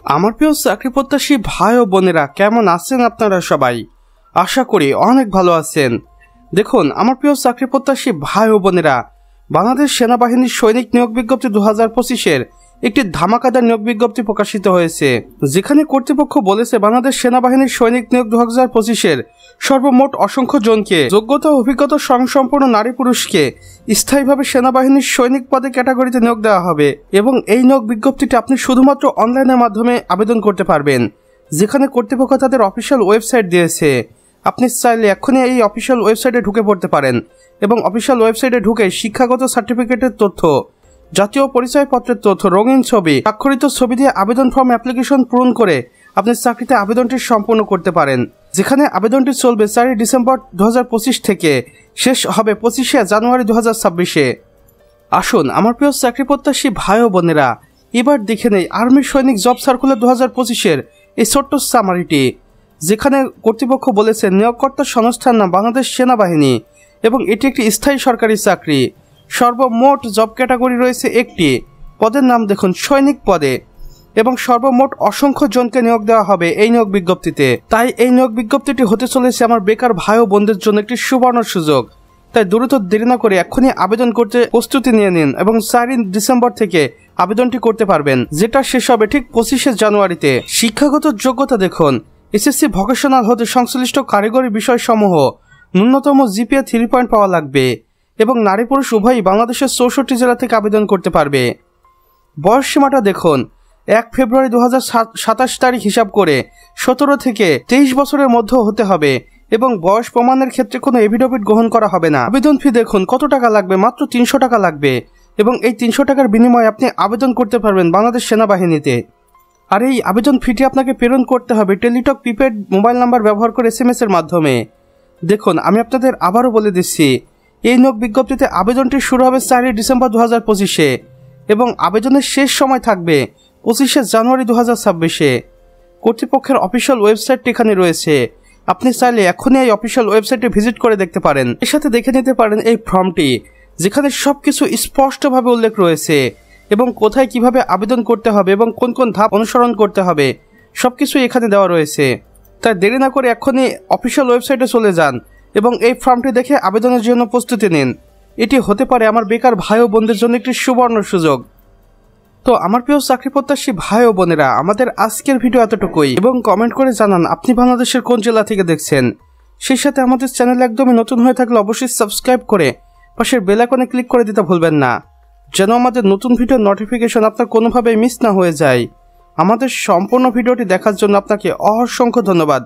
আমার প্রিয় চাকরি প্রত্যাশী ভাই ও বোনেরা, কেমন আছেন আপনারা সবাই? আশা করি অনেক ভালো আছেন। দেখুন আমার প্রিয় চাকরি প্রত্যাশী ভাই ও বোনেরা, বাংলাদেশ সেনাবাহিনীর সৈনিক নিয়োগ বিজ্ঞপ্তি 2025-এর একটি ধামাকাদার নিয়োগ বিজ্ঞপ্তি প্রকাশিত হয়েছে, যেখানে কর্তৃপক্ষ বলেছে বাংলাদেশ সেনাবাহিনীর সৈনিক নিয়োগ 2025-এর সর্বমোট অসংখ্য জনকে যোগ্যতা ও অভিজ্ঞতা স্বয়ংসম্পূর্ণ নারী পুরুষকে স্থায়ীভাবে সেনাবাহিনীর সৈনিক পদে ক্যাটাগরিতে নিয়োগ দেওয়া হবে। এবং এই নিয়োগ বিজ্ঞপ্তিটি আপনি শুধুমাত্র অনলাইনের মাধ্যমে আবেদন করতে পারবেন, যেখানে কর্তৃপক্ষ তাদের অফিসিয়াল ওয়েবসাইট দিয়েছে। আপনি চাইলে এখনই এই অফিসিয়াল ওয়েবসাইটে ঢুকে পড়তে পারেন এবং অফিসিয়াল ওয়েবসাইটে ঢুকে শিক্ষাগত সার্টিফিকেটের তথ্য, জাতীয় পরিচয়পত্রের তথ্য, রঙিন ছবি, স্বাক্ষরিত ছবি দিয়ে আবেদন ফর্ম অ্যাপ্লিকেশন পূরণ করে আপনি চাকরিতে আবেদনটি সম্পন্ন করতে পারেন, যেখানে আবেদনটি চলবে 4 ডিসেম্বর 2025 থেকে শেষ হবে 25 জানুয়ারি 2026-এ। আসুন আমার প্রিয় চাকরি প্রত্যাশী ভাই ও বোনেরা, এবার দেখে নেই আর্মি সৈনিক জব সার্কুলার 2025-এর এই ছোট্ট সামারিটি, যেখানে কর্তৃপক্ষ বলেছে নিয়োগকর্তার সংস্থার নাম বাংলাদেশ সেনাবাহিনী এবং এটি একটি স্থায়ী সরকারি চাকরি। সর্বমোট জব ক্যাটাগরি রয়েছে একটি, পদের নাম দেখুন সৈনিক পদে, এবং সর্বমোট অসংখ্য জনকে নিয়োগ দেওয়া হবে এই নিয়োগ বিজ্ঞপ্তিতে। তাই এই নিয়োগ বিজ্ঞপ্তিটি হতে চলেছে আমার বেকার ভাই ও বোনদের জন্য একটি সুবর্ণ সুযোগ। তাই দ্রুত দেরি না করে এখনই আবেদন করতে প্রস্তুতি নিয়ে নিন এবং 4 ডিসেম্বর থেকে আবেদনটি করতে পারবেন, যেটা শেষ হবে ঠিক 25 জানুয়ারিতে। শিক্ষাগত যোগ্যতা দেখুন, এসএসসি ভোকেশনাল হতে সংশ্লিষ্ট কারিগরি বিষয়সমূহ ন্যূনতম জিপিএ 3 পয়েন্ট পাওয়া লাগবে এবং নারী পুরুষ উভয়ই বাংলাদেশের 64 জেলা থেকে আবেদন করতে পারবে। বয়স সীমাটা দেখুন, 1 ফেব্রুয়ারি 2027 তারিখ হিসাব করে 17 থেকে 23 বছরের মধ্যে হতে হবে এবং বয়স প্রমাণের ক্ষেত্রে কোনো এফিডেভিট গ্রহণ করা হবে না। আবেদন ফি দেখুন কত টাকা লাগবে, মাত্র 300 টাকা লাগবে এবং এই 300 টাকার বিনিময়ে আপনি আবেদন করতে পারবেন বাংলাদেশ সেনাবাহিনীতে। আর এই আবেদন ফিটি আপনাকে প্রেরণ করতে হবে টেলিটক প্রিপেড মোবাইল নাম্বার ব্যবহার করে SMS এর মাধ্যমে। দেখুন আমি আপনাদের আবারও বলে দিচ্ছি, এই নিয়োগ বিজ্ঞপ্তিতে আবেদনটি শুরু হবে 4 ডিসেম্বর 2025-এ এবং আবেদনের শেষ সময় থাকবে 25 জানুয়ারি 2026-এ। কর্তৃপক্ষের অফিসিয়াল ওয়েবসাইটটি এখানে রয়েছে, আপনি চাইলে এখনই এই অফিসিয়াল ওয়েবসাইটে ভিজিট করে দেখতে পারেন। এর সাথে দেখে নিতে পারেন এই ফর্মটি, যেখানে সবকিছু স্পষ্টভাবে উল্লেখ রয়েছে এবং কোথায় কিভাবে আবেদন করতে হবে এবং কোন কোন ধাপ অনুসরণ করতে হবে সবকিছু এখানে দেওয়া রয়েছে। তাই দেরি না করে এখনই অফিসিয়াল ওয়েবসাইটে চলে যান এবং এই ফর্মটি দেখে আবেদনের জন্য প্রস্তুতি নিন। এটি হতে পারে আমার বেকার ভাই ও বোনদের জন্য একটি সুবর্ণ সুযোগ। তো আমার প্রিয় চাকরি প্রত্যাশী ভাই ও বোনেরা, আমাদের আজকের ভিডিও এতটুকুই এবং কমেন্ট করে জানান আপনি বাংলাদেশের কোন জেলা থেকে দেখছেন। সেই সাথে আমাদের চ্যানেল একদমই নতুন হয়ে থাকলে অবশ্যই সাবস্ক্রাইব করে পাশের বেল আইকনে ক্লিক করে দিতে ভুলবেন না, যেন আমাদের নতুন ভিডিওর নোটিফিকেশন আপনার কোনোভাবেই মিস না হয়ে যায়। আমাদের সম্পূর্ণ ভিডিওটি দেখার জন্য আপনাকে অসংখ্য ধন্যবাদ।